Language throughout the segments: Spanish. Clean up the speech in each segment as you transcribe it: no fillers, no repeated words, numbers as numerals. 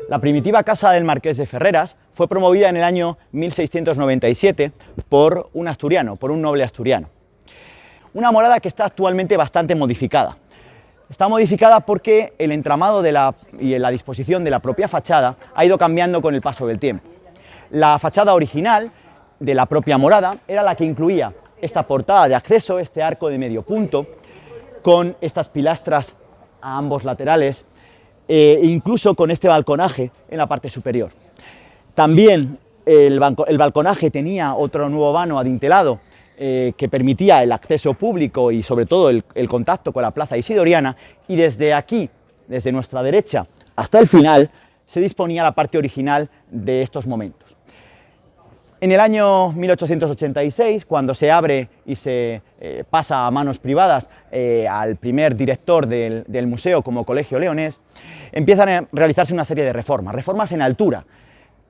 La primitiva casa del Marqués de Ferreras fue promovida en el año 1697 por un asturiano, por un noble asturiano. Una morada que está actualmente bastante modificada. Está modificada porque el entramado y la disposición de la propia fachada ha ido cambiando con el paso del tiempo. La fachada original de la propia morada era la que incluía esta portada de acceso, este arco de medio punto, con estas pilastras a ambos laterales, incluso con este balconaje en la parte superior. También el balconaje tenía otro nuevo vano adintelado que permitía el acceso público y sobre todo el contacto con la plaza isidoriana, y desde aquí, desde nuestra derecha hasta el final, se disponía la parte original de estos momentos. En el año 1886, cuando se abre y se pasa a manos privadas al primer director del museo como Colegio Leonés, empiezan a realizarse una serie de reformas en altura.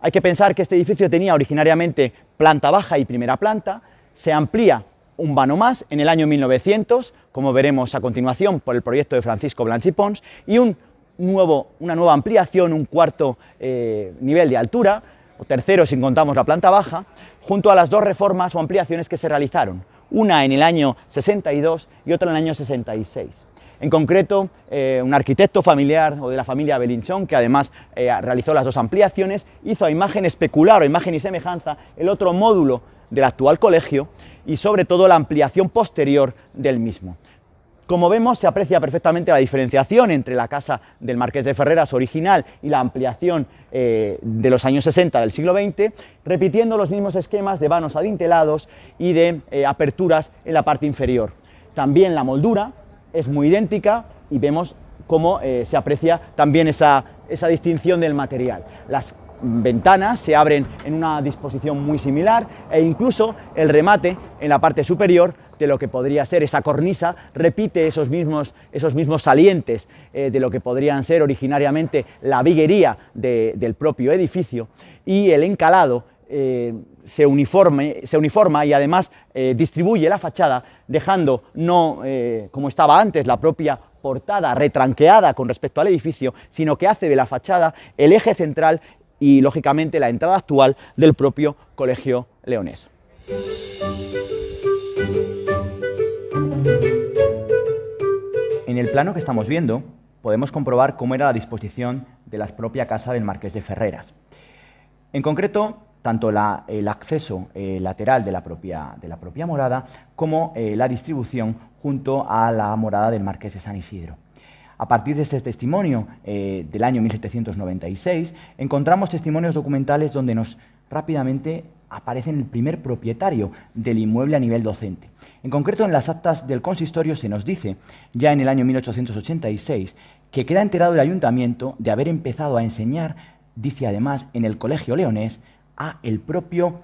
Hay que pensar que este edificio tenía originariamente planta baja y primera planta, se amplía un vano más en el año 1900, como veremos a continuación por el proyecto de Francisco Blanch i Pons, y una nueva ampliación, un cuarto nivel de altura, o tercero si contamos la planta baja, junto a las dos reformas o ampliaciones que se realizaron, una en el año 62 y otra en el año 66. En concreto, un arquitecto familiar o de la familia Belinchón, que además realizó las dos ampliaciones, hizo a imagen especular o imagen y semejanza el otro módulo del actual colegio y sobre todo la ampliación posterior del mismo. Como vemos, se aprecia perfectamente la diferenciación entre la casa del Marqués de Ferreras original y la ampliación de los años 60 del siglo XX, repitiendo los mismos esquemas de vanos adintelados y de aperturas en la parte inferior. También la moldura es muy idéntica y vemos cómo se aprecia también esa distinción del material. Las ventanas se abren en una disposición muy similar e incluso el remate en la parte superior de lo que podría ser esa cornisa repite esos mismos salientes de lo que podrían ser originariamente la viguería del propio edificio, y el encalado se uniforma y además distribuye la fachada, dejando no como estaba antes la propia portada retranqueada con respecto al edificio, sino que hace de la fachada el eje central y lógicamente la entrada actual del propio Colegio Leonés. En el plano que estamos viendo podemos comprobar cómo era la disposición de la propia casa del Marqués de Ferreras. En concreto, tanto el acceso lateral de la propia morada como la distribución junto a la morada del Marqués de San Isidro. A partir de este testimonio del año 1796, encontramos testimonios documentales donde rápidamente aparece el primer propietario del inmueble a nivel docente. En concreto, en las actas del consistorio se nos dice, ya en el año 1886, que queda enterado el ayuntamiento de haber empezado a enseñar, dice además, en el Colegio Leonés, a el propio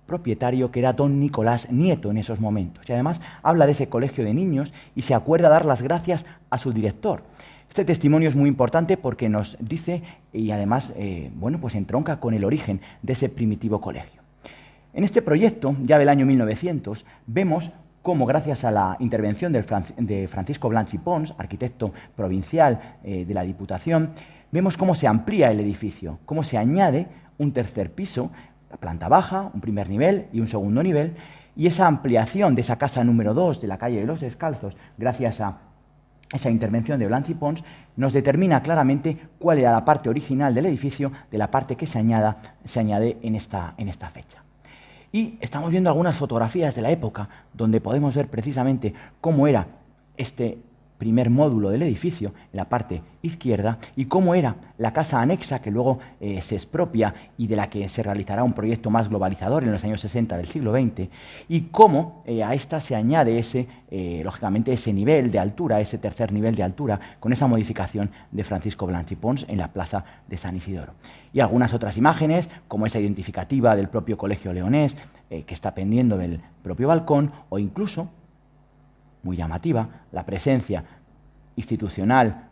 propietario, que era don Nicolás Nieto en esos momentos. Y además habla de ese colegio de niños y se acuerda dar las gracias a su director. Este testimonio es muy importante porque nos dice, y además pues entronca con el origen de ese primitivo colegio. En este proyecto, ya del año 1900, vemos cómo, gracias a la intervención de Francisco Blanch i Pons, arquitecto provincial de la Diputación, vemos cómo se amplía el edificio, cómo se añade un tercer piso, la planta baja, un primer nivel y un segundo nivel, y esa ampliación de esa casa número 2 de la calle de los Descalzos, gracias a esa intervención de Blanch i Pons, nos determina claramente cuál era la parte original del edificio de la parte que se añade en esta fecha. Y estamos viendo algunas fotografías de la época donde podemos ver precisamente cómo era este primer módulo del edificio en la parte izquierda y cómo era la casa anexa que luego se expropia y de la que se realizará un proyecto más globalizador en los años 60 del siglo XX, y cómo a esta se añade lógicamente ese nivel de altura, ese tercer nivel de altura, con esa modificación de Francisco Blanch i Pons en la plaza de San Isidoro. Y algunas otras imágenes, como esa identificativa del propio Colegio Leonés, que está pendiendo del propio balcón, o incluso, muy llamativa, la presencia institucional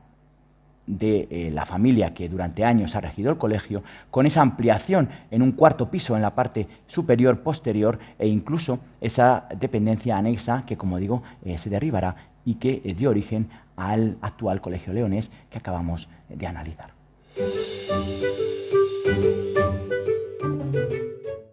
de la familia que durante años ha regido el colegio, con esa ampliación en un cuarto piso en la parte superior posterior e incluso esa dependencia anexa que, como digo, se derribará y que dio origen al actual Colegio Leonés que acabamos de analizar.